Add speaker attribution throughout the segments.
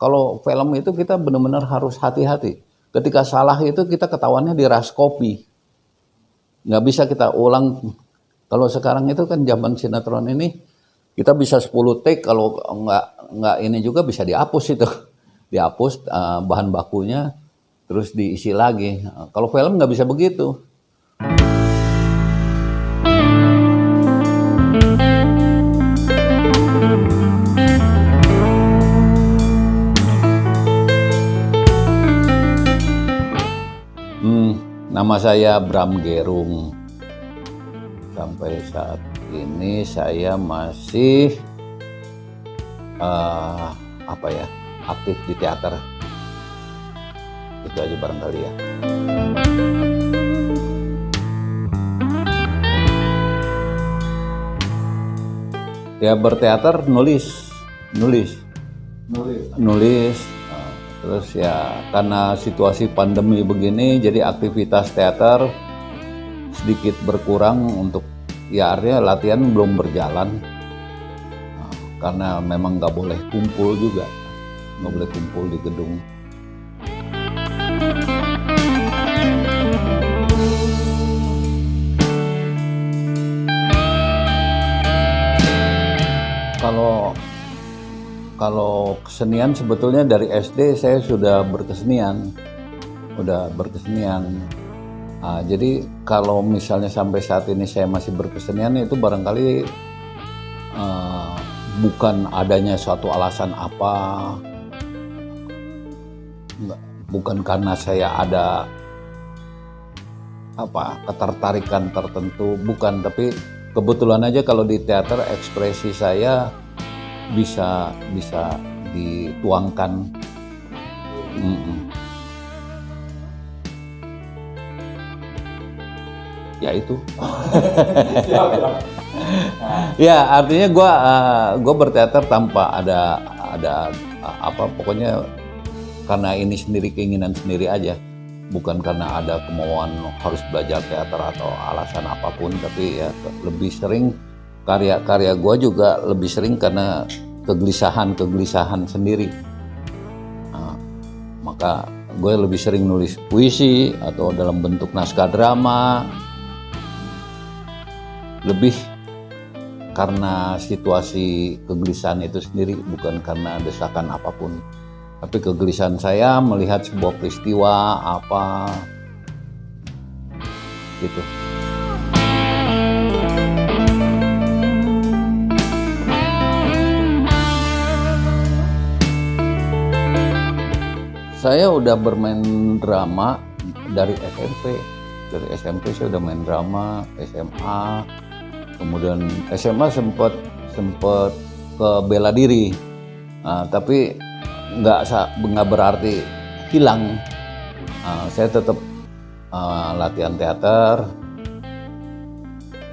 Speaker 1: Kalau film itu kita benar-benar harus hati-hati. Ketika salah itu kita ketahuannya di ras kopi. Nggak bisa kita ulang. Kalau sekarang itu kan zaman sinetron ini, kita bisa 10 take, kalau nggak ini juga bisa dihapus itu. Dihapus bahan bakunya, terus diisi lagi. Kalau film nggak bisa begitu. Nama saya Bram Gerung. Sampai saat ini saya masih aktif di teater. Itu aja barangkali ya. Ya berteater nulis. Terus ya karena situasi pandemi begini, jadi aktivitas teater sedikit berkurang untuk ya artinya latihan belum berjalan. Karena memang nggak boleh kumpul juga, nggak boleh kumpul di gedung. Kalau kesenian sebetulnya dari SD saya sudah berkesenian. Jadi kalau misalnya sampai saat ini saya masih berkesenian, itu barangkali bukan adanya suatu alasan apa, bukan karena saya ada ketertarikan tertentu, bukan, tapi kebetulan aja kalau di teater ekspresi saya bisa dituangkan. Ya itu. Ya artinya gue berteater tanpa ada pokoknya karena ini sendiri, keinginan sendiri aja, bukan karena ada kemauan harus belajar teater atau alasan apapun, tapi ya lebih sering karya gue juga lebih sering karena kegelisahan sendiri. Maka gue lebih sering nulis puisi atau dalam bentuk naskah drama, lebih karena situasi kegelisahan itu sendiri, bukan karena desakan apapun. Tapi kegelisahan saya melihat sebuah peristiwa apa gitu. Saya udah bermain drama dari SMP. Dari SMP saya udah main drama, SMA. Kemudian SMA sempat ke bela diri. Tapi nggak berarti hilang. Saya tetap latihan teater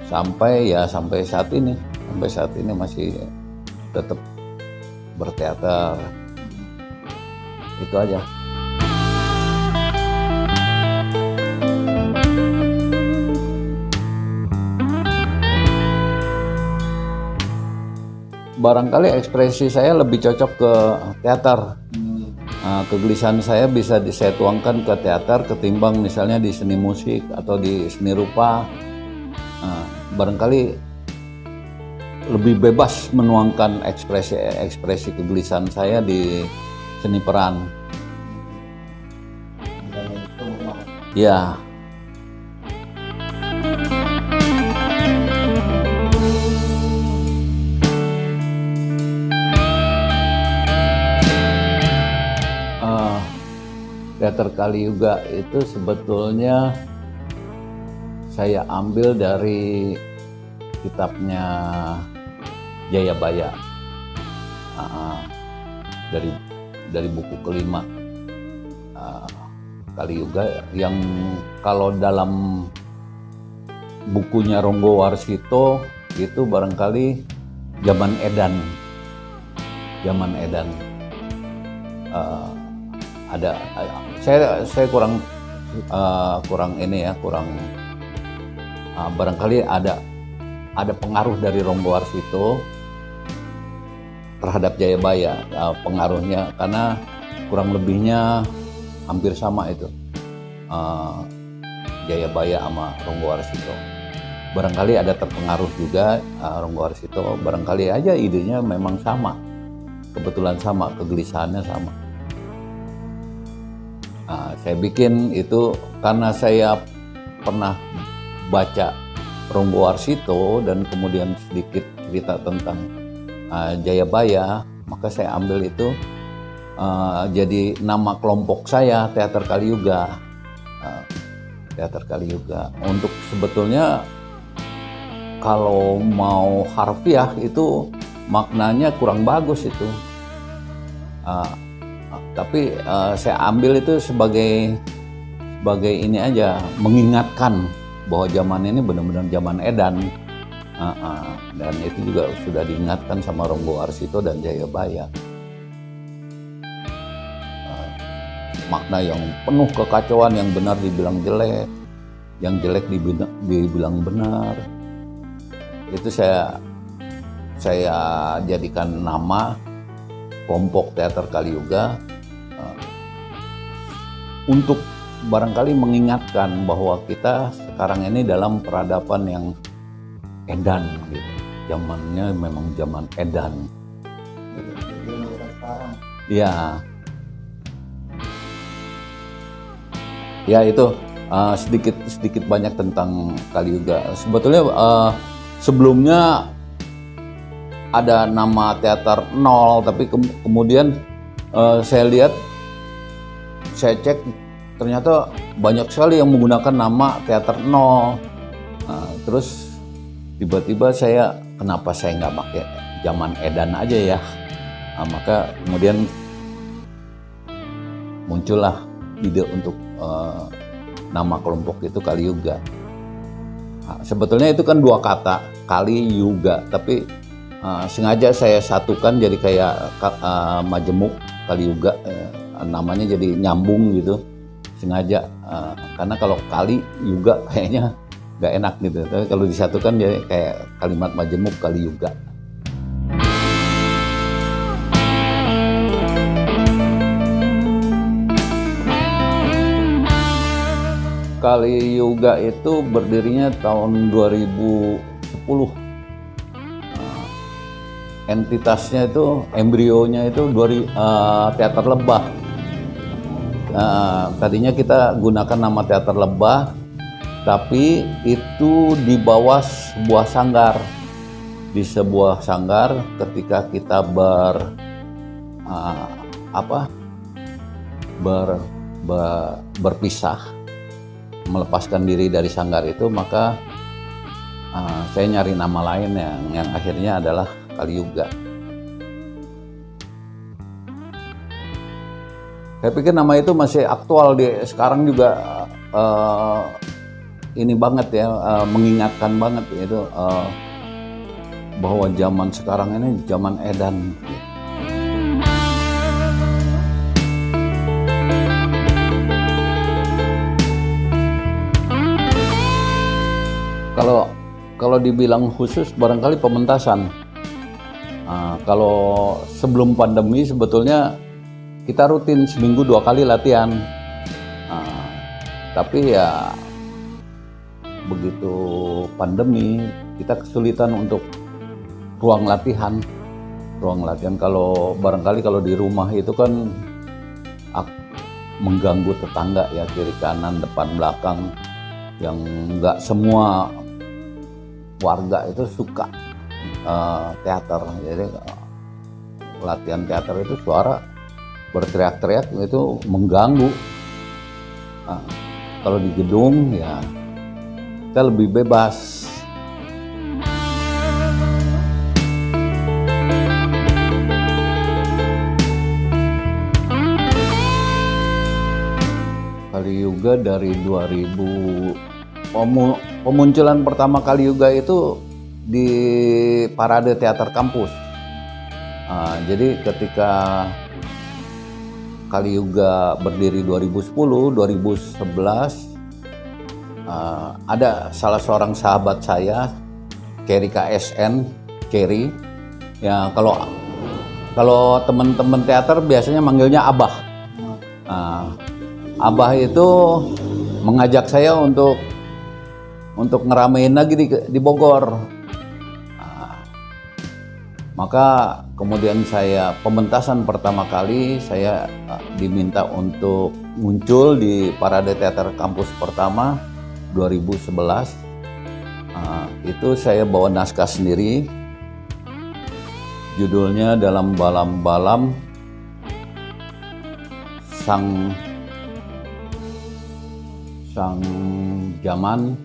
Speaker 1: sampai saat ini. Sampai saat ini masih tetap berteater. Itu aja. Barangkali ekspresi saya lebih cocok ke teater. Kegelisahan saya bisa saya tuangkan ke teater ketimbang misalnya di seni musik atau di seni rupa. Barangkali lebih bebas menuangkan ekspresi kegelisahan saya di seni peran. Ya. Teater Kaliyuga itu sebetulnya saya ambil dari kitabnya Jayabaya, dari buku kelima Kaliyuga, yang kalau dalam bukunya Ronggo Warsito itu barangkali zaman Edan. Saya kurang barangkali ada pengaruh dari Ronggo Warsito terhadap Jayabaya, pengaruhnya, karena kurang lebihnya hampir sama itu, Jayabaya sama Ronggo Warsito. Barangkali ada terpengaruh juga Ronggo Warsito, barangkali aja idenya memang sama, kebetulan sama, kegelisahannya sama. Saya bikin itu karena saya pernah baca Ronggo Warsito dan kemudian sedikit cerita tentang Jayabaya, maka saya ambil itu jadi nama kelompok saya, Teater Kaliyuga. Teater Kaliyuga. Untuk sebetulnya kalau mau harfiah itu maknanya kurang bagus itu. Tapi saya ambil itu sebagai ini aja, mengingatkan bahwa zaman ini benar-benar zaman edan. Dan itu juga sudah diingatkan sama Ronggo Warsito dan Jayabaya. Makna yang penuh kekacauan, yang benar dibilang jelek, yang jelek dibilang benar. Itu saya jadikan nama kelompok Teater Kaliyuga untuk barangkali mengingatkan bahwa kita sekarang ini dalam peradaban yang edan gitu. Zamannya memang zaman edan. Gitu. Ya. Ya itu sedikit banyak tentang Kaliyuga. Sebetulnya sebelumnya ada nama teater nol, tapi kemudian saya lihat, saya cek, ternyata banyak sekali yang menggunakan nama teater nol. Terus tiba-tiba kenapa saya nggak pakai zaman edan aja ya? Maka kemudian muncullah ide untuk nama kelompok itu Kaliyuga. Sebetulnya itu kan dua kata, Kaliyuga, tapi sengaja saya satukan jadi kayak majemuk Kaliyuga, namanya jadi nyambung gitu, sengaja, karena kalau Kaliyuga kayaknya nggak enak gitu, tapi kalau disatukan jadi kayak kalimat majemuk Kaliyuga. Kaliyuga itu berdirinya tahun 2010. Entitasnya itu, embrionya itu Teater Lebah. Tadinya kita gunakan nama Teater Lebah, tapi itu di bawah sebuah sanggar. Di sebuah sanggar ketika kita berpisah, melepaskan diri dari sanggar itu, maka saya nyari nama lain yang akhirnya adalah Kaliyuga. Saya pikir nama itu masih aktual sekarang juga, ini banget ya, mengingatkan banget itu bahwa zaman sekarang ini zaman edan. Kalau dibilang khusus barangkali pementasan. Kalau sebelum pandemi sebetulnya kita rutin seminggu 2 kali latihan. Tapi ya begitu pandemi kita kesulitan untuk ruang latihan. Kalau barangkali kalau di rumah itu kan mengganggu tetangga ya, kiri kanan depan belakang, yang nggak semua warga itu suka teater. Jadi latihan teater itu suara berteriak-teriak itu mengganggu. Kalau di gedung ya kita lebih bebas. Kaliyuga dari 2000, pemunculan pertama Kaliyuga itu di Parade Teater Kampus. Jadi ketika Kaliyuga berdiri 2010, 2011, ada salah seorang sahabat saya, Kerry KSN, Kerry, ya kalau Kalau teman-teman teater biasanya manggilnya Abah. Nah, Abah itu mengajak saya untuk ngeramein lagi di Bogor. Nah, maka kemudian saya pementasan pertama kali saya diminta untuk muncul di Parade Teater Kampus pertama 2011. Itu saya bawa naskah sendiri, judulnya Dalam Balam-Balam Sang Jaman,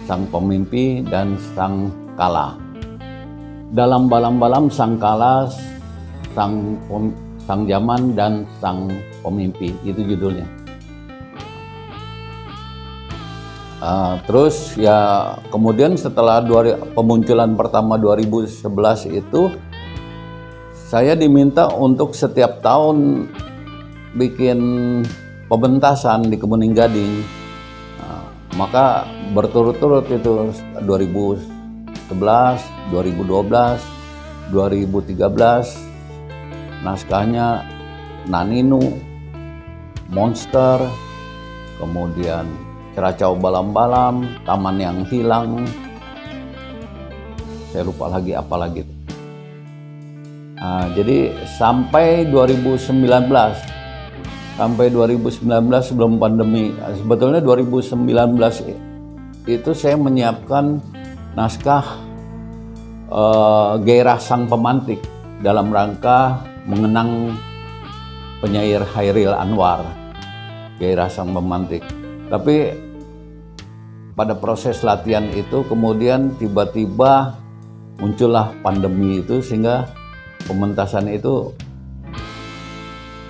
Speaker 1: Sang Pemimpi, dan Sang Kala. Dalam Balam-Balam Sang Kala, Sang Jaman, dan Sang Pemimpi, itu judulnya. Terus ya kemudian setelah pemunculan pertama 2011 itu saya diminta untuk setiap tahun bikin pementasan di Kemuning Gading. Maka berturut-turut itu 2011, 2012, 2013 naskahnya Naninu, Monster, kemudian Ceracau Balam-Balam, Taman yang Hilang, saya lupa lagi apa lagi. Jadi sampai 2019 sebelum pandemi, sebetulnya 2019 itu saya menyiapkan naskah Gairah Sang Pemantik dalam rangka mengenang penyair Chairil Anwar, Gairah Sang Pemantik. Tapi pada proses latihan itu kemudian tiba-tiba muncullah pandemi itu sehingga pementasan itu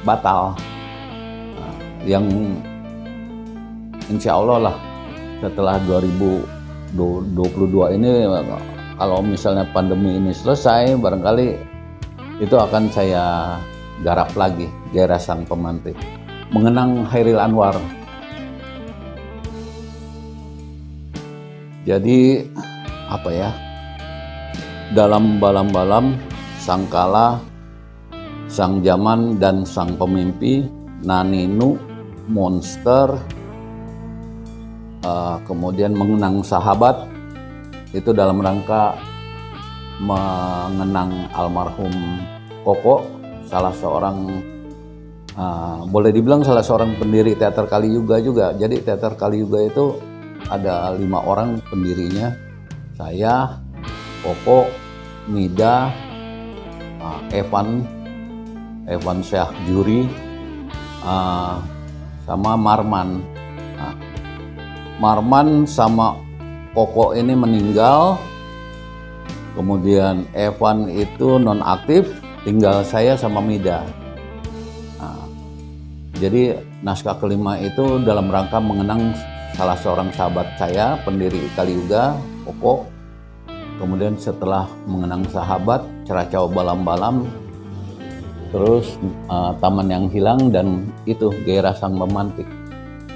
Speaker 1: batal. Yang insya Allah lah setelah 2022 ini, kalau misalnya pandemi ini selesai, barangkali itu akan saya garap lagi Gairah Sang Pemantik mengenang Chairil Anwar. Jadi apa ya, dalam balam-balam, Sang Kala, Sang Jaman, dan Sang Pemimpi, Naninu, Monster, kemudian mengenang sahabat, itu dalam rangka mengenang almarhum Koko, salah seorang boleh dibilang salah seorang pendiri teater Kaliyuga juga. Jadi teater Kaliyuga itu ada 5 orang pendirinya, saya, Koko, Mida, Evan Syah Juri, sama Marman. Marman sama Koko ini meninggal, kemudian Evan itu nonaktif, tinggal saya sama Mida. Jadi naskah kelima itu dalam rangka mengenang salah seorang sahabat saya, pendiri Kaliyuga, Koko. Kemudian setelah mengenang sahabat, Ceracau Balam-Balam, terus Taman yang Hilang, dan itu Gairah Sang Pemantik.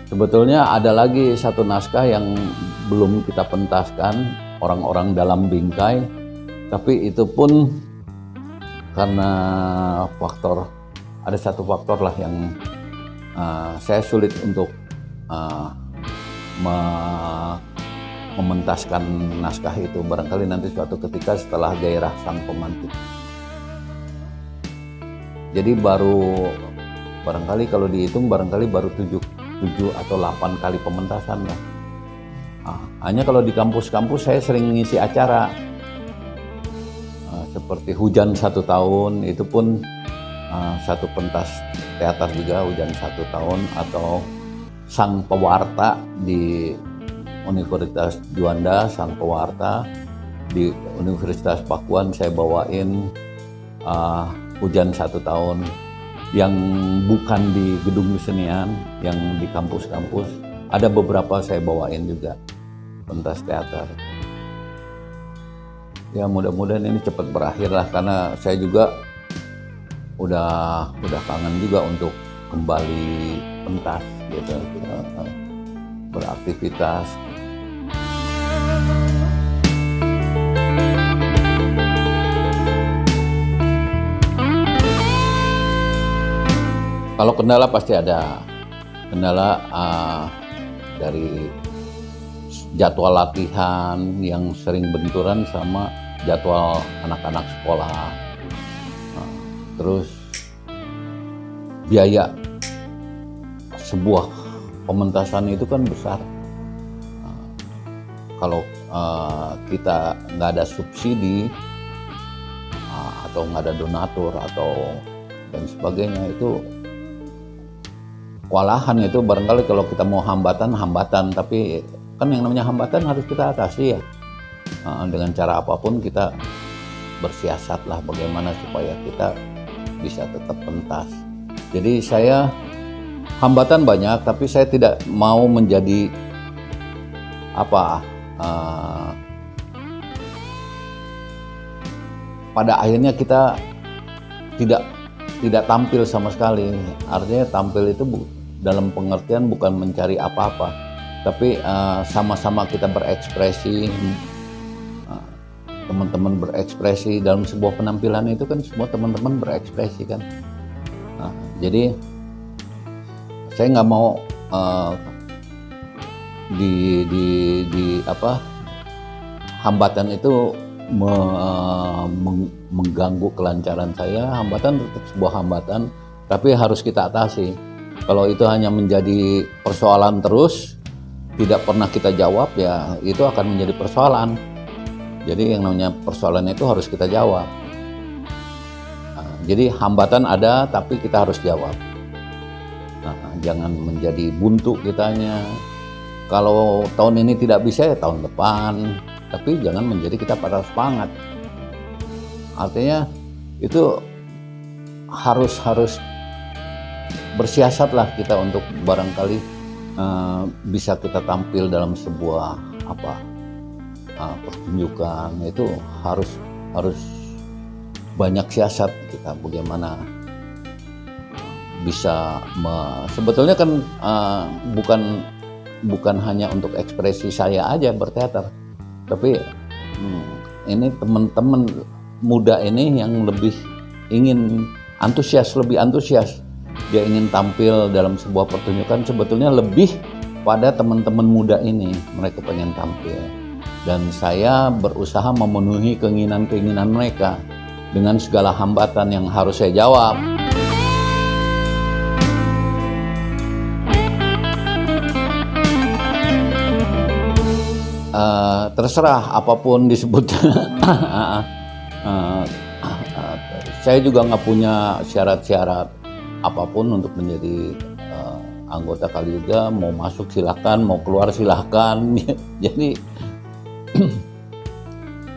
Speaker 1: Sebetulnya ada lagi satu naskah yang belum kita pentaskan, Orang-Orang Dalam Bingkai, tapi itu pun karena ada satu faktor lah yang saya sulit untuk mementaskan naskah itu. Barangkali nanti suatu ketika setelah Gairah Sang Pemantik. Jadi barangkali kalau dihitung barangkali baru 7 atau 8 kali pementasan lah. Hanya kalau di kampus-kampus saya sering ngisi acara seperti Hujan 1 Tahun, itu pun satu pentas teater juga, Hujan 1 Tahun, atau Sang Pewarta di Universitas Juanda, Sang Pewarta. Di Universitas Pakuan saya bawain Hujan 1 Tahun, yang bukan di gedung kesenian, yang di kampus-kampus. Ada beberapa saya bawain juga pentas teater. Ya mudah-mudahan ini cepat berakhir lah, karena saya juga udah kangen juga untuk kembali pentas gitu, beraktivitas. Kalau kendala pasti ada. Kendala dari jadwal latihan yang sering benturan sama jadwal anak-anak sekolah. Terus biaya sebuah pementasan itu kan besar. Kalau kita nggak ada subsidi atau nggak ada donatur atau dan sebagainya, itu kewalahan. Itu barangkali kalau kita mau hambatan, tapi kan yang namanya hambatan harus kita atasi ya. Dengan cara apapun kita bersiasatlah bagaimana supaya kita bisa tetap pentas. Jadi saya hambatan banyak, tapi saya tidak mau menjadi pada akhirnya kita tidak tampil sama sekali. Artinya tampil itu dalam pengertian bukan mencari apa-apa, tapi sama-sama kita berekspresi. Teman-teman berekspresi dalam sebuah penampilan itu kan semua teman-teman berekspresi kan. Jadi saya nggak mau hambatan itu mengganggu kelancaran saya. Hambatan tetap sebuah hambatan, tapi harus kita atasi. Kalau itu hanya menjadi persoalan terus, tidak pernah kita jawab, ya itu akan menjadi persoalan. Jadi yang namanya persoalan itu harus kita jawab. Jadi hambatan ada, tapi kita harus jawab. Jangan menjadi buntu kitanya. Kalau tahun ini tidak bisa, ya tahun depan. Tapi jangan menjadi kita patah semangat. Artinya itu harus bersiasatlah kita untuk barangkali bisa kita tampil dalam sebuah pertunjukan. Itu harus banyak siasat kita bagaimana bisa sebetulnya kan bukan hanya untuk ekspresi saya aja berteater, tapi ini teman-teman muda ini yang lebih ingin lebih antusias. Dia ingin tampil dalam sebuah pertunjukan, sebetulnya lebih pada teman-teman muda ini, mereka pengen tampil. Dan saya berusaha memenuhi keinginan-keinginan mereka dengan segala hambatan yang harus saya jawab. Terserah apapun disebut. Saya juga nggak punya syarat-syarat apapun untuk menjadi anggota Kaliyoga. Mau masuk silahkan, mau keluar silahkan. Jadi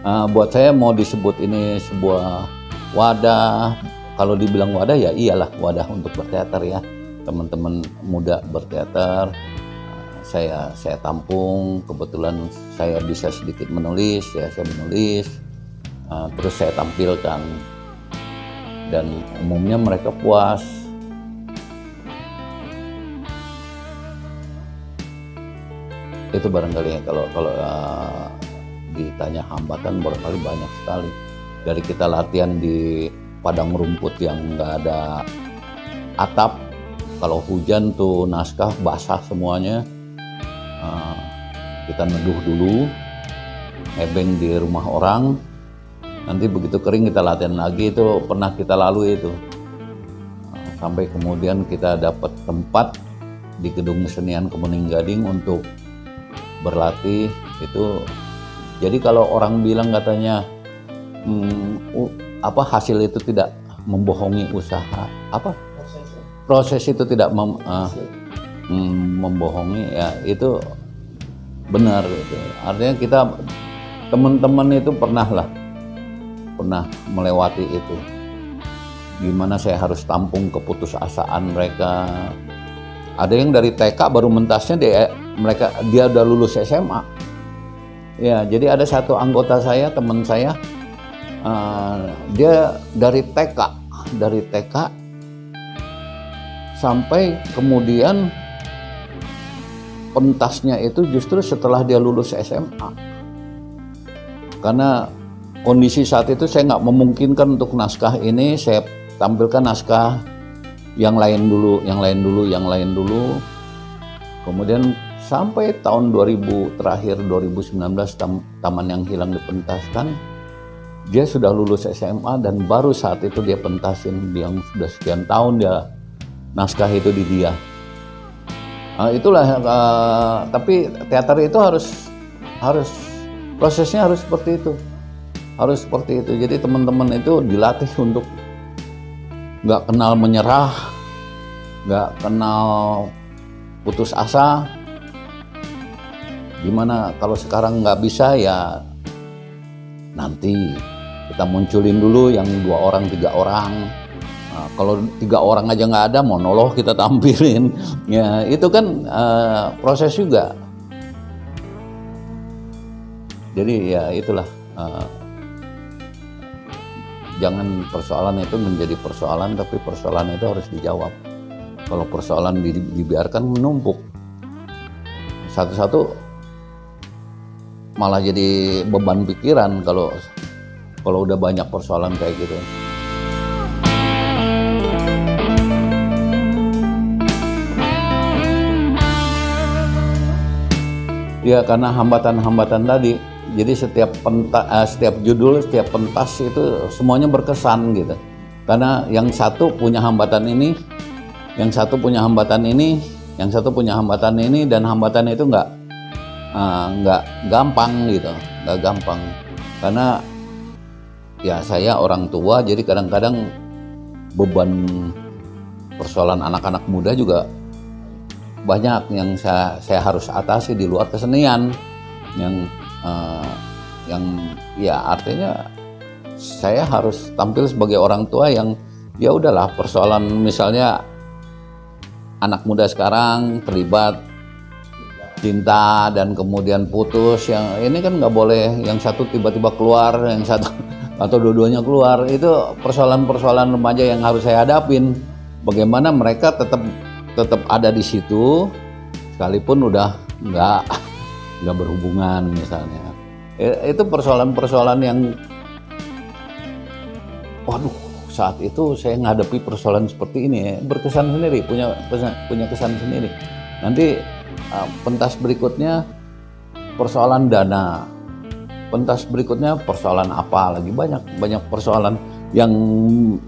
Speaker 1: buat saya mau disebut ini sebuah wadah. Kalau dibilang wadah, ya iyalah wadah untuk berteater ya. Teman-teman muda berteater, saya tampung. Kebetulan saya bisa sedikit menulis, ya saya menulis, terus saya tampilkan, dan umumnya mereka puas. Itu barangkali kalau ditanya hambatan, barangkali banyak sekali. Dari kita latihan di padang rumput yang nggak ada atap, kalau hujan tuh naskah basah semuanya. Kita neduh dulu, nebeng di rumah orang, nanti begitu kering kita latihan lagi. Itu pernah kita lalui itu, sampai kemudian kita dapat tempat di Gedung Kesenian Kemuning Gading untuk berlatih itu. Jadi kalau orang bilang katanya hasil itu tidak membohongi usaha, proses itu tidak membohongi, ya itu benar gitu. Artinya kita teman-teman itu pernah melewati itu. Gimana saya harus tampung keputusasaan mereka. Ada yang dari TK baru mentasnya dia udah lulus SMA. Ya, jadi ada satu anggota saya, teman saya, dia dari TK sampai kemudian pentasnya itu justru setelah dia lulus SMA. Karena kondisi saat itu saya nggak memungkinkan untuk naskah ini saya tampilkan naskah yang lain dulu. Kemudian sampai tahun 2000 terakhir 2019 Taman yang Hilang dipentaskan. Dia sudah lulus SMA dan baru saat itu dia pentasin, yang sudah sekian tahun dia naskah itu di dia. Itulah tapi teater itu harus prosesnya harus seperti itu. Jadi teman-teman itu dilatih untuk nggak kenal menyerah, nggak kenal putus asa. Gimana kalau sekarang nggak bisa, ya nanti kita munculin dulu yang 2 orang 3 orang. Nah, kalau 3 orang aja nggak ada, monolog kita tampilin. Ya itu kan proses juga. Jadi ya itulah, jangan persoalan itu menjadi persoalan, tapi persoalan itu harus dijawab. Kalau persoalan dibiarkan menumpuk, satu-satu malah jadi beban pikiran kalau udah banyak persoalan kayak gitu. Ya karena hambatan-hambatan tadi, jadi setiap judul, setiap pentas itu semuanya berkesan gitu. Karena yang satu punya hambatan ini, yang satu punya hambatan ini, yang satu punya hambatan ini, dan hambatan itu nggak gampang gitu, nggak gampang. Karena ya saya orang tua, jadi kadang-kadang beban persoalan anak-anak muda juga banyak yang saya harus atasi di luar kesenian, yang ya artinya saya harus tampil sebagai orang tua yang ya udahlah, persoalan misalnya anak muda sekarang terlibat cinta dan kemudian putus, yang ini kan nggak boleh yang satu tiba-tiba keluar, yang satu atau dua-duanya keluar. Itu persoalan-persoalan remaja yang harus saya hadapin. Bagaimana mereka tetap ada di situ sekalipun udah nggak berhubungan misalnya. Itu persoalan-persoalan yang waduh, saat itu saya menghadapi persoalan seperti ini ya, berkesan sendiri, punya kesan sendiri. Nanti pentas berikutnya persoalan dana, pentas berikutnya persoalan apa lagi, banyak persoalan yang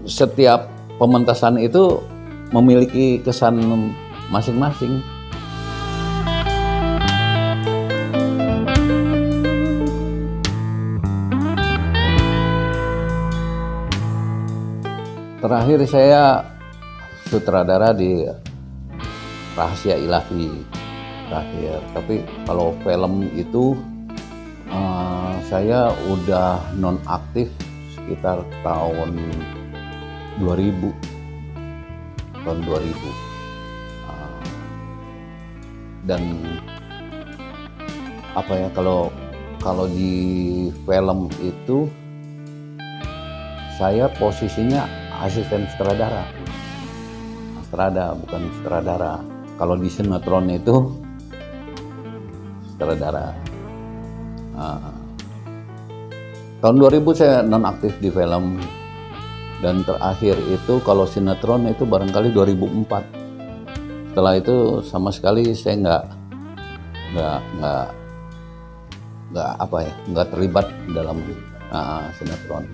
Speaker 1: setiap pementasan itu memiliki kesan masing-masing. Terakhir saya sutradara di Rahasia Ilahi terakhir, tapi kalau film itu saya udah nonaktif sekitar tahun 2000. Dan apa ya, kalau di film itu saya posisinya asisten sutradara, bukan sutradara. Kalau di sinetron itu sutradara. Tahun 2000 saya nonaktif di film, dan terakhir itu kalau sinetron itu barangkali 2004. Setelah itu sama sekali saya nggak terlibat dalam sinetron.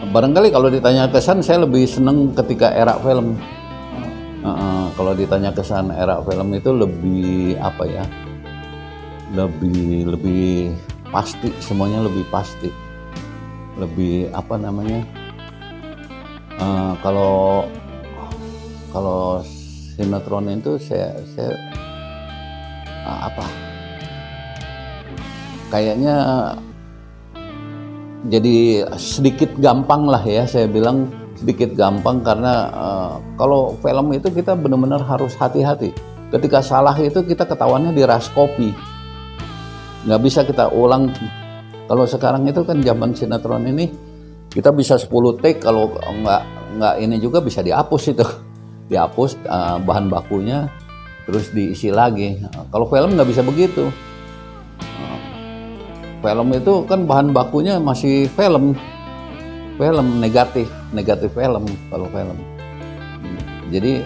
Speaker 1: Barangkali kalau ditanya kesan, saya lebih seneng ketika era film. Kalau ditanya kesan era film itu lebih lebih pasti, semuanya lebih pasti, lebih kalau sinetron itu saya kayaknya jadi sedikit gampang lah ya, saya bilang sedikit gampang karena kalau film itu kita benar-benar harus hati-hati. Ketika salah itu kita ketahuannya di raskopi, nggak bisa kita ulang. Kalau sekarang itu kan zaman sinetron ini kita bisa 10 take, kalau nggak ini juga bisa dihapus itu, dihapus bahan bakunya terus diisi lagi. Kalau film nggak bisa begitu. Film itu kan bahan bakunya masih film negatif. negatif film kalau film. Jadi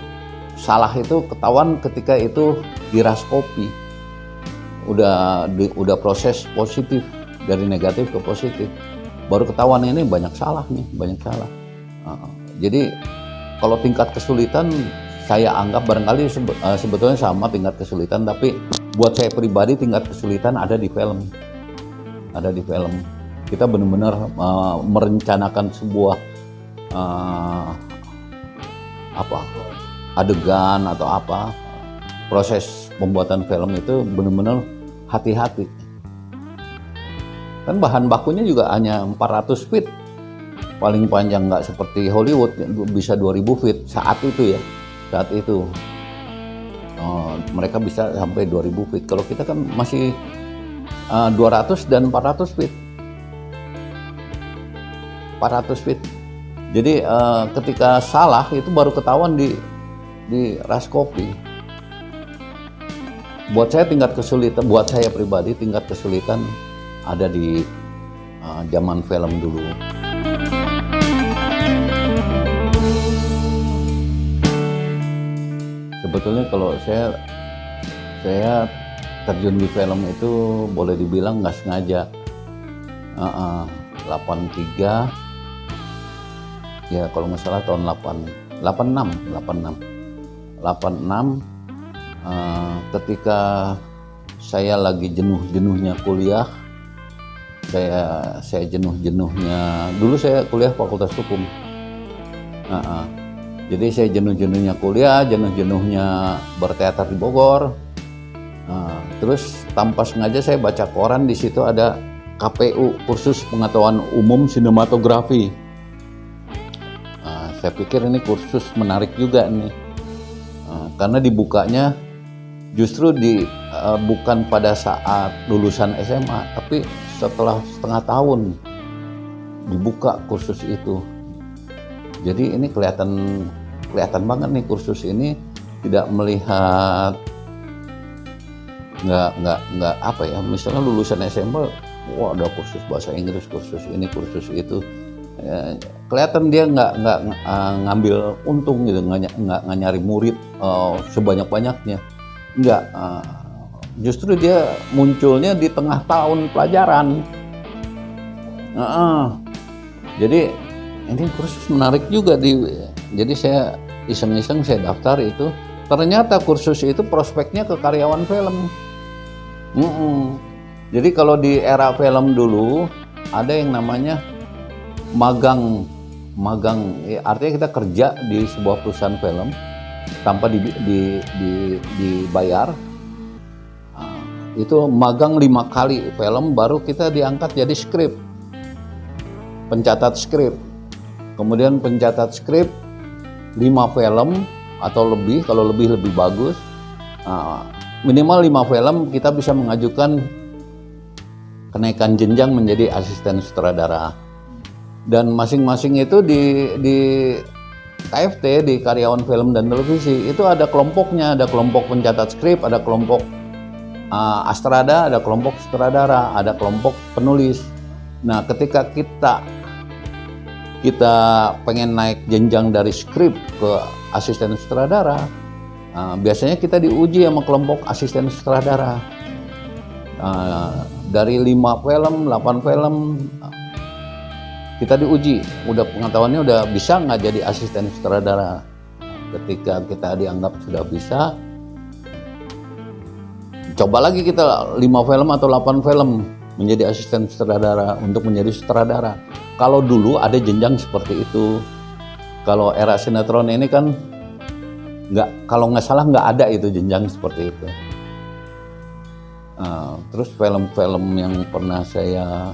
Speaker 1: salah itu ketahuan ketika itu diraskopi. Udah proses positif dari negatif ke positif. Baru ketahuan ini banyak salah nih, banyak salah. Jadi kalau tingkat kesulitan saya anggap barangkali sebetulnya sama tingkat kesulitan, tapi buat saya pribadi tingkat kesulitan ada di film. Ada di film. Kita benar-benar merencanakan sebuah adegan atau apa. Proses pembuatan film itu benar-benar hati-hati. Kan bahan bakunya juga hanya 400 feet. Paling panjang, nggak seperti Hollywood bisa 2000 feet saat itu ya. Saat itu mereka bisa sampai 2000 feet. Kalau kita kan masih 200 dan 400 feet. 400 feet. Jadi ketika salah itu baru ketahuan di raskopi. Buat saya tingkat kesulitan, buat saya pribadi tingkat kesulitan ada di zaman film dulu. Sebetulnya kalau saya terjun di film itu boleh dibilang nggak sengaja. 83 ya kalau nggak salah tahun 86 ketika saya lagi jenuh-jenuhnya kuliah, saya jenuh-jenuhnya, dulu saya kuliah Fakultas Hukum. Jadi saya jenuh-jenuhnya kuliah, jenuh-jenuhnya berteater di Bogor. Terus tanpa sengaja saya baca koran, di situ ada KPU, kursus pengetahuan umum sinematografi. Saya pikir ini kursus menarik juga nih, karena dibukanya justru bukan pada saat lulusan SMA, tapi setelah setengah tahun dibuka kursus itu. Jadi ini kelihatan banget nih kursus ini tidak melihat nggak apa ya, misalnya lulusan SMA, wah ada kursus bahasa Inggris, kursus ini, kursus itu. Kelihatan dia nggak ngambil untung gitu, nggak nyari murid sebanyak-banyaknya, nggak. Justru dia munculnya di tengah tahun pelajaran. Jadi ini kursus menarik juga jadi saya iseng-iseng saya daftar itu. Ternyata kursus itu prospeknya ke karyawan film. Jadi kalau di era film dulu ada yang namanya magang, artinya kita kerja di sebuah perusahaan film tanpa dibayar. Itu magang 5 kali film baru kita diangkat jadi skrip, pencatat skrip. Kemudian pencatat skrip 5 film atau lebih, kalau lebih bagus. Minimal 5 film kita bisa mengajukan kenaikan jenjang menjadi asisten sutradara. Dan masing-masing itu di KFT, di karyawan film dan televisi, itu ada kelompoknya, ada kelompok pencatat skrip, ada kelompok astrada, ada kelompok sutradara, ada kelompok penulis. Nah, ketika kita pengen naik jenjang dari skrip ke asisten sutradara, biasanya kita diuji sama kelompok asisten sutradara. Dari 5 film, 8 film, kita diuji, udah pengetahuannya udah bisa nggak jadi asisten sutradara. Ketika kita dianggap sudah bisa, coba lagi kita 5 film atau 8 film menjadi asisten sutradara untuk menjadi sutradara. Kalau dulu ada jenjang seperti itu. Kalau era sinetron ini kan kalau nggak salah nggak ada itu jenjang seperti itu. Terus film-film yang pernah saya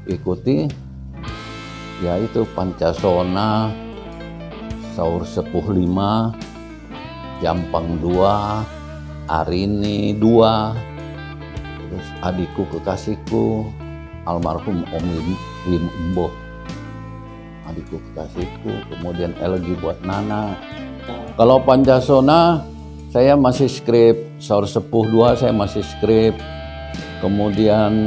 Speaker 1: ikuti, ya itu Pancasona, Saur Sepuh 5, Jampang 2, Arini 2, terus Adikku Kekasihku, almarhum Om Lim Emboh, Adikku Kekasihku, kemudian Elgi buat Nana. Kalau Pancasona saya masih skrip, Saur Sepuh 2 saya masih skrip, kemudian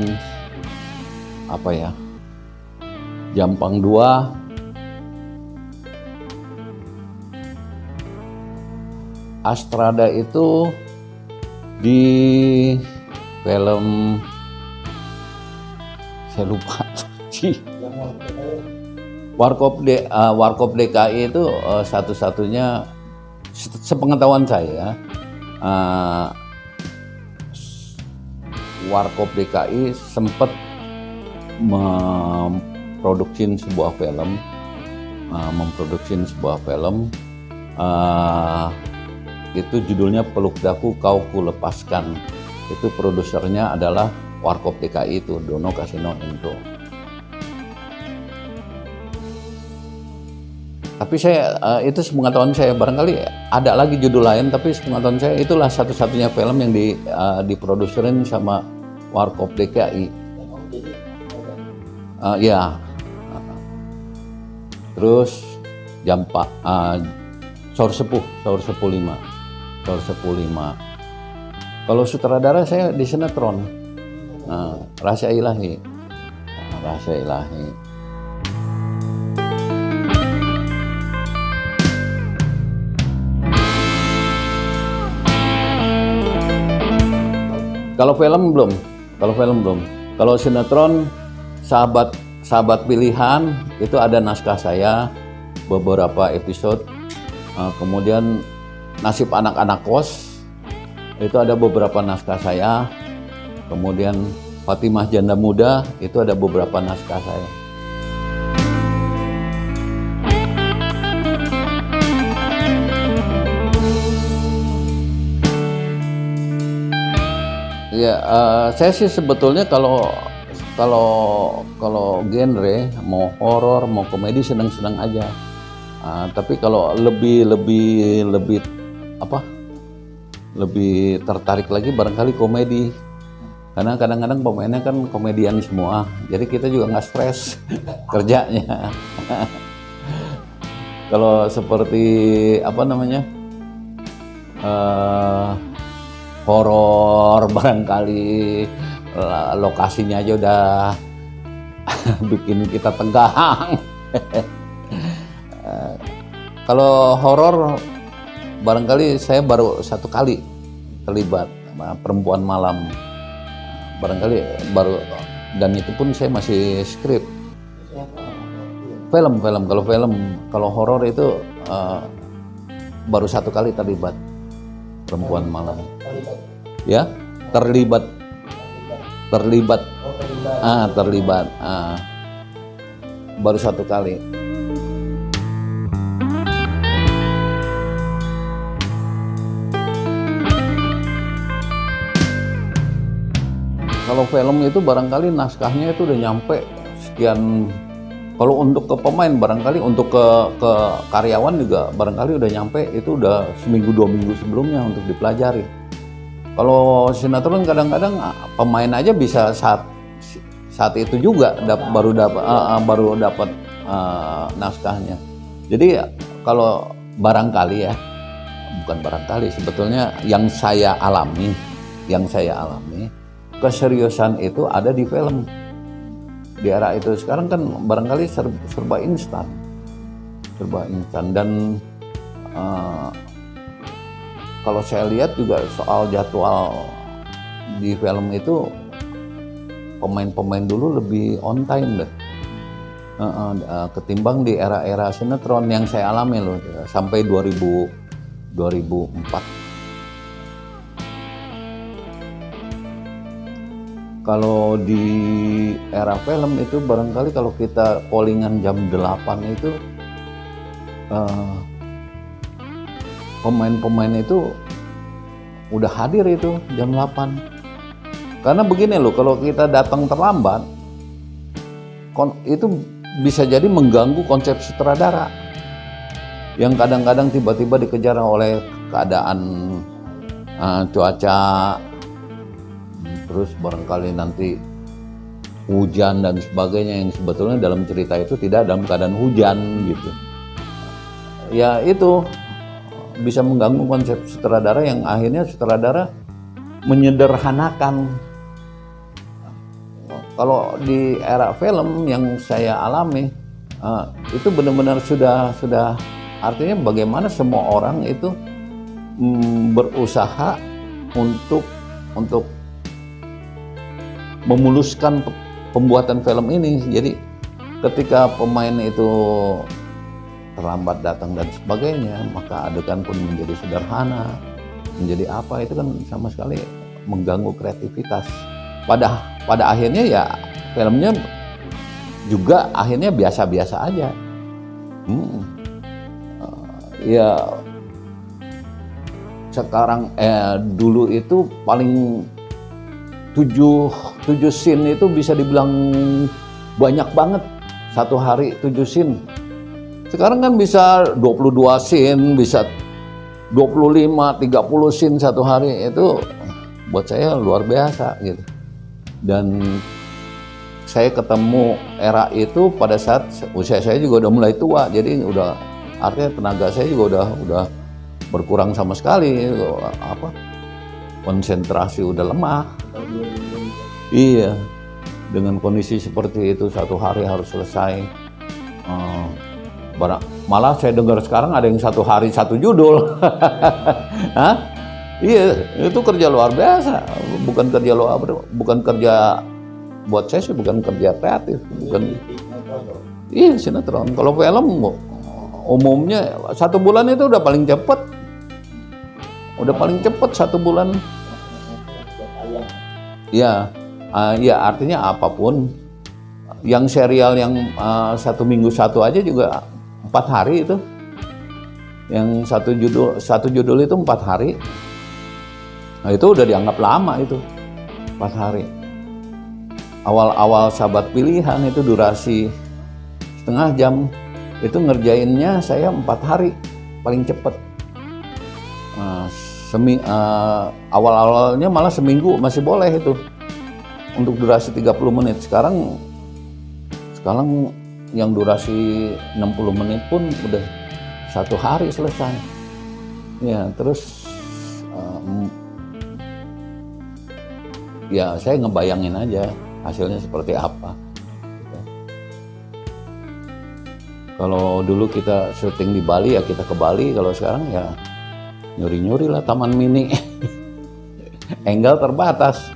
Speaker 1: Jampang 2 Astrada itu di film, saya lupa sih. Warkop DKI itu satu-satunya sepengetahuan saya, Warkop DKI sempat memproduksi sebuah film, itu judulnya Peluk Daku Kau Kulepaskan. Itu produsernya adalah Warkop DKI itu, Dono Kasino Indro. Tapi saya itu sepengetahuan saya, barangkali ada lagi judul lain, tapi sepengetahuan saya itulah satu-satunya film yang diproduserin sama Warkop DKI. Ya. Terus Saur Sepuh 5. Kalau sutradara saya di sinetron, Rahasia Ilahi. Kalau film belum. Kalau sinetron Sahabat Pilihan itu ada naskah saya beberapa episode. Kemudian Nasib Anak-anak Kos itu ada beberapa naskah saya. Kemudian Fatimah Janda Muda itu ada beberapa naskah saya. Ya, saya sih sebetulnya kalau genre mau horor mau komedi senang-senang aja. Tapi kalau lebih tertarik lagi barangkali komedi, karena kadang-kadang pemainnya kan komedian semua, jadi kita juga nggak stres kerjanya. Kalau seperti horor barangkali lokasinya aja udah bikin kita tegang. Kalau horor barangkali saya baru satu kali terlibat sama Perempuan Malam, barangkali baru, dan itu pun saya masih skrip. Film. Kalau horor itu baru satu kali terlibat Perempuan Malam. Ya, terlibat. Baru satu kali. Kalau film itu barangkali naskahnya itu udah nyampe sekian. Kalau untuk ke pemain barangkali, untuk ke karyawan juga barangkali udah nyampe, itu udah seminggu 2 minggu sebelumnya untuk dipelajari. Kalau sinetron kadang-kadang pemain aja bisa saat itu juga baru dapat naskahnya. Jadi kalau barangkali ya, bukan barangkali, sebetulnya yang saya alami keseriusan itu ada di film. Di era itu sekarang kan barangkali serba instan, dan kalau saya lihat juga soal jadwal di film itu, pemain-pemain dulu lebih on time deh, ketimbang di era-era sinetron yang saya alami loh, sampai 2004. Kalau di era film itu barangkali kalau kita callingan jam 8 itu pemain-pemain itu udah hadir itu jam 8. Karena begini loh, kalau kita datang terlambat itu bisa jadi mengganggu konsep sutradara yang kadang-kadang tiba-tiba dikejar oleh keadaan cuaca, terus barangkali nanti hujan dan sebagainya, yang sebetulnya dalam cerita itu tidak dalam keadaan hujan gitu. Ya itu bisa mengganggu konsep sutradara, yang akhirnya sutradara menyederhanakan. Kalau di era film yang saya alami itu benar-benar sudah artinya bagaimana semua orang itu berusaha untuk memuluskan pembuatan film ini. Jadi ketika pemain itu terlambat datang dan sebagainya, maka adegan pun menjadi sederhana, menjadi apa, itu kan sama sekali mengganggu kreativitas. Pada akhirnya ya filmnya juga akhirnya biasa-biasa aja. Ya sekarang dulu itu paling 7 scene itu bisa dibilang banyak banget, satu hari 7 scene. Sekarang kan bisa 22 scene, bisa 25, 30 scene satu hari. Itu buat saya luar biasa gitu. Dan saya ketemu era itu pada saat usia saya juga udah mulai tua, jadi udah artinya tenaga saya juga udah berkurang sama sekali, konsentrasi udah lemah. Iya, dengan kondisi seperti itu satu hari harus selesai. Malah saya dengar sekarang ada yang satu hari satu judul. Hah? Iya, itu kerja luar biasa. Bukan kerja buat saya sih, bukan kerja kreatif, bukan. Iya, sinetron. Kalau film umumnya 1 bulan itu udah paling cepet. Udah paling cepet 1 bulan. Ya, ya artinya apapun. Yang serial yang 1 minggu 1 aja juga 4 hari itu. Yang satu judul itu 4 hari. Nah, itu udah dianggap lama itu 4 hari. Awal-awal Sahabat Pilihan itu durasi setengah jam, itu ngerjainnya saya 4 hari paling cepet. Awal-awalnya malah seminggu masih boleh itu untuk durasi 30 menit. Sekarang yang durasi 60 menit pun udah 1 hari selesai. Ya, terus ya saya ngebayangin aja hasilnya seperti apa. Kalau dulu kita syuting di Bali ya kita ke Bali, kalau sekarang ya nyuri-nyuri lah Taman Mini. Enggal terbatas.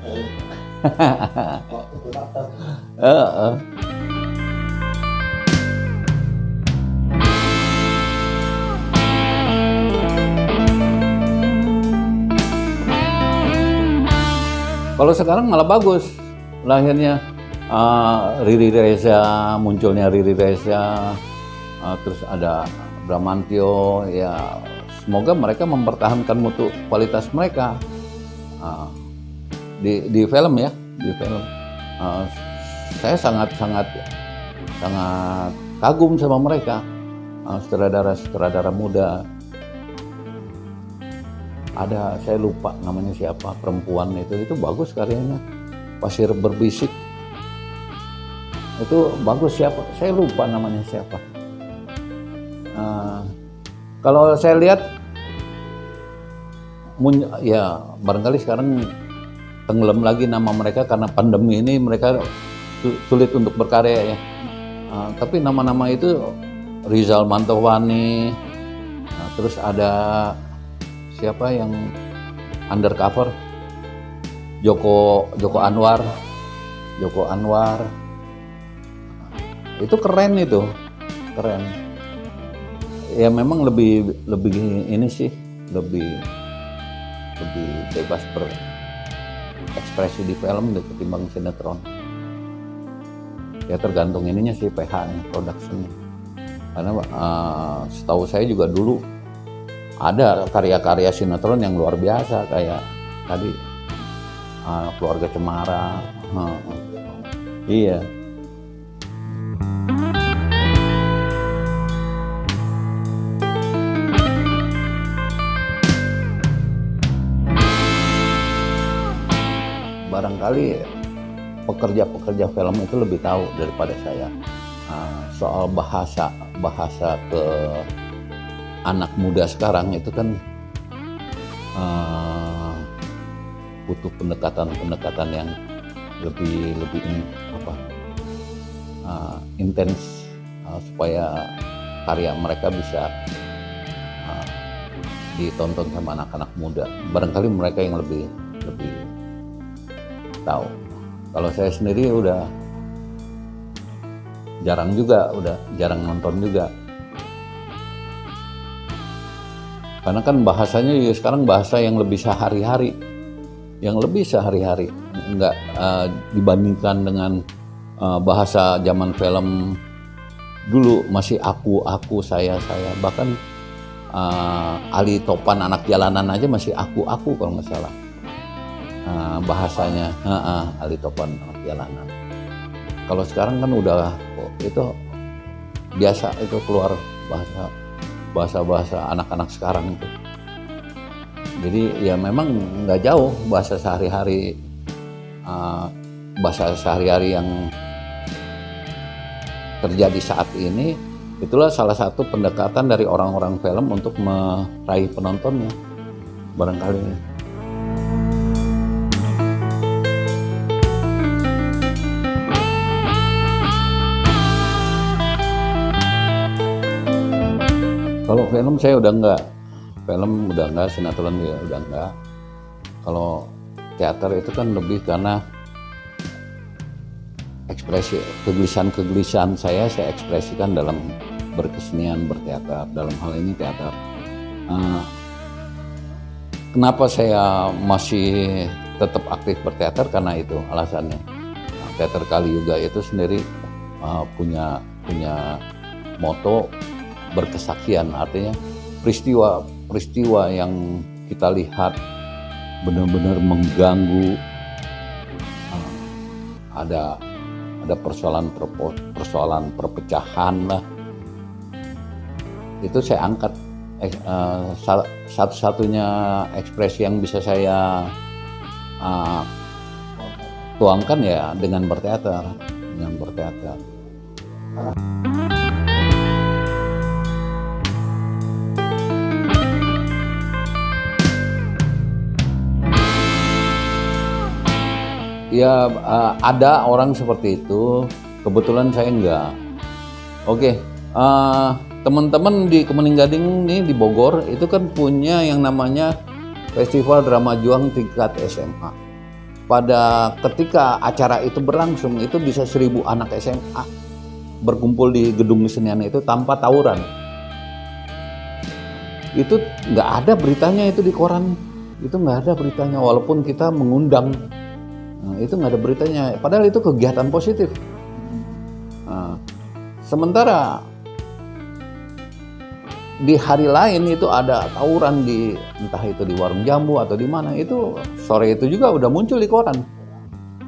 Speaker 1: Kalau sekarang malah bagus lahirnya. Riri Reza, munculnya Riri Reza, terus ada Bramantio, ya semoga mereka mempertahankan mutu kualitas mereka di film ya, di film. Saya sangat kagum sama mereka, sutradara muda. Ada, saya lupa namanya siapa, perempuan itu bagus karyanya. Pasir Berbisik itu bagus, siapa saya lupa namanya siapa. Kalau saya lihat ya barangkali sekarang tenggelam lagi nama mereka karena pandemi ini, mereka sulit untuk berkarya ya. Tapi nama-nama itu Rizal Mantovani, terus ada siapa yang undercover, Joko Anwar, itu keren, keren. Ya memang lebih ini sih, lebih bebas berekspresi di film ketimbang sinetron. Ya tergantung ininya sih, PH-nya, produksinya. Karena setahu saya juga dulu ada karya-karya sinetron yang luar biasa, kayak tadi Keluarga Cemara. Iya. Barangkali pekerja film itu lebih tahu daripada saya soal bahasa ke anak muda sekarang itu kan butuh pendekatan yang lebih intens supaya karya mereka bisa ditonton sama anak-anak muda. Barangkali mereka yang lebih tahu. Kalau saya sendiri udah jarang nonton juga. Karena kan bahasanya ya sekarang bahasa yang lebih sehari-hari, nggak dibandingkan dengan bahasa zaman film dulu masih aku saya, bahkan Ali Topan anak jalanan aja masih aku kalau nggak salah bahasanya. Ali Topan anak jalanan. Kalau sekarang kan udah itu biasa itu keluar bahasa anak-anak sekarang itu. Jadi ya memang nggak jauh bahasa sehari-hari yang terjadi saat ini. Itulah salah satu pendekatan dari orang-orang film untuk meraih penontonnya barangkali. Kalau film saya udah enggak, sinetron ya udah enggak. Kalau teater itu kan lebih karena ekspresi kegelisahan saya ekspresikan dalam berkesenian, berteater, dalam hal ini teater. Kenapa saya masih tetap aktif berteater? Karena itu alasannya. Teater Kaliuga itu sendiri punya moto berkesaksian, artinya peristiwa yang kita lihat benar-benar mengganggu, ada persoalan perpecahan lah, itu saya angkat. Satu-satunya ekspresi yang bisa saya tuangkan ya dengan berteater. Ya ada orang seperti itu, kebetulan saya enggak. Oke, teman-teman di Kemuning Gading ini di Bogor itu kan punya yang namanya Festival Drama Juang tingkat SMA. Ketika acara itu berlangsung, itu bisa 1.000 anak SMA berkumpul di gedung kesenian itu tanpa tawuran. Itu nggak ada beritanya itu di koran, itu nggak ada beritanya walaupun kita mengundang. Itu nggak ada beritanya, padahal itu kegiatan positif. Sementara di hari lain itu ada tawuran entah itu di warung jambu atau di mana, itu sore itu juga udah muncul di koran.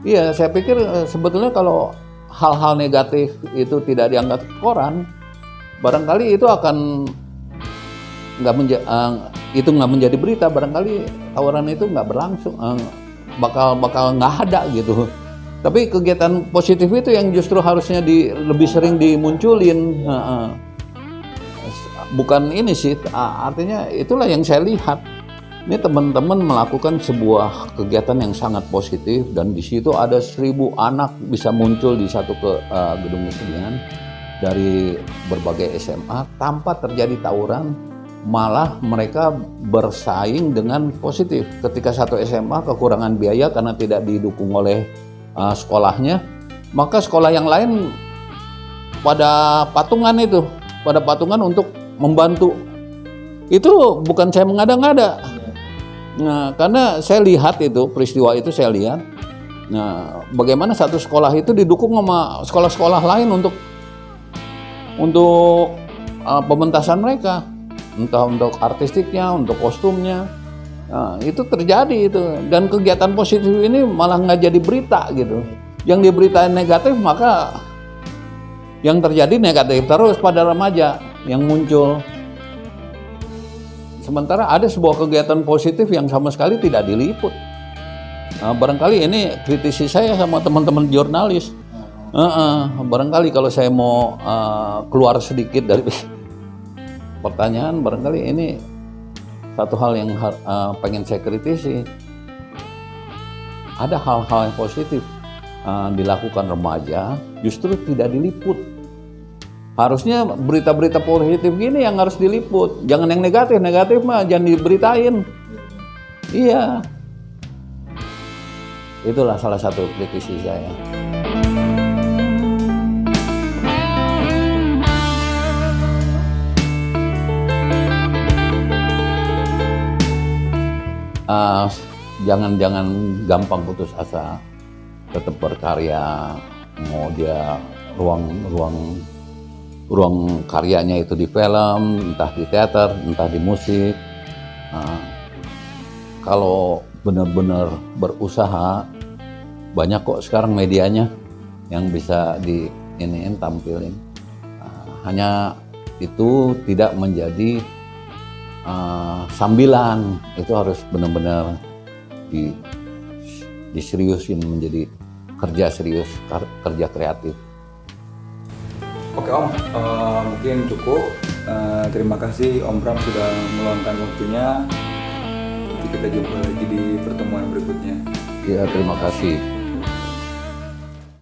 Speaker 1: Iya, saya pikir sebetulnya kalau hal-hal negatif itu tidak diangkat ke koran, barangkali itu akan nggak menjadi berita, barangkali tawuran itu nggak berlangsung. Bakal nggak ada gitu. Tapi kegiatan positif itu yang justru harusnya lebih sering dimunculin. Bukan ini sih, artinya itulah yang saya lihat. Ini teman-teman melakukan sebuah kegiatan yang sangat positif, dan di situ ada 1.000 anak bisa muncul di satu gedung kesenian dari berbagai SMA tanpa terjadi tawuran. Malah mereka bersaing dengan positif. Ketika satu SMA kekurangan biaya karena tidak didukung oleh sekolahnya, maka sekolah yang lain pada patungan untuk membantu. Itu bukan saya mengada-ngada. Nah, karena saya lihat itu peristiwa itu saya lihat. Nah, bagaimana satu sekolah itu didukung sama sekolah-sekolah lain untuk pementasan mereka. Entah untuk artistiknya, untuk kostumnya, itu terjadi itu. Dan kegiatan positif ini malah nggak jadi berita gitu. Yang diberitain negatif, maka yang terjadi negatif terus pada remaja yang muncul. Sementara ada sebuah kegiatan positif yang sama sekali tidak diliput. Barangkali ini kritisi saya sama teman-teman jurnalis. Barangkali kalau saya mau keluar sedikit dari pertanyaan, barangkali ini satu hal yang pengen saya kritisi. Ada hal-hal yang positif dilakukan remaja, justru tidak diliput. Harusnya berita-berita positif gini yang harus diliput. Jangan yang negatif mah jangan diberitain. Iya. Itulah salah satu kritisi saya. Jangan gampang putus asa, tetap berkarya. Mau dia ruang karyanya itu di film, entah di teater, entah di musik. Kalau benar-benar berusaha, banyak kok sekarang medianya yang bisa tampilin. Hanya itu tidak menjadi sambilan, itu harus benar-benar diseriusin menjadi kerja serius, kerja kreatif.
Speaker 2: Oke Om, mungkin cukup. Terima kasih Om Pram sudah meluangkan waktunya. Nanti kita jumpa lagi di pertemuan berikutnya.
Speaker 1: Ya, terima kasih.